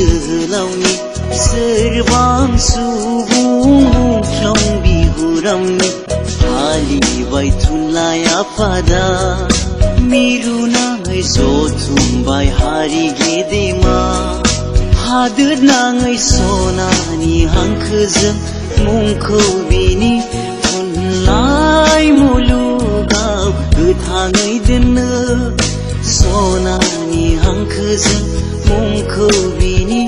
जोहोलावनि सोरबां सुबुं मुंख्लं बिहुरामनि फालिबाय थुनलाइ आफादा मिरु नाङै जथुमबाय हारि गेदेमा हादोर नाङै सनानि हांखोजों मुंखौ बिनि थुनलाइ मुलुगाव गोथाङै दोननो सनानि हांखोजों मुंखौ बिनि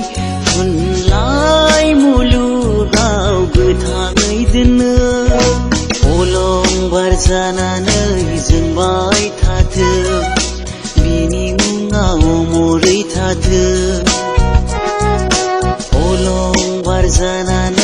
थुनलाइ मुलुगाव गोथाङै दोननो अलंबार जानानै जोंबाय थाथों बिनि मुङा अमरै थाथों अलंबार जानानै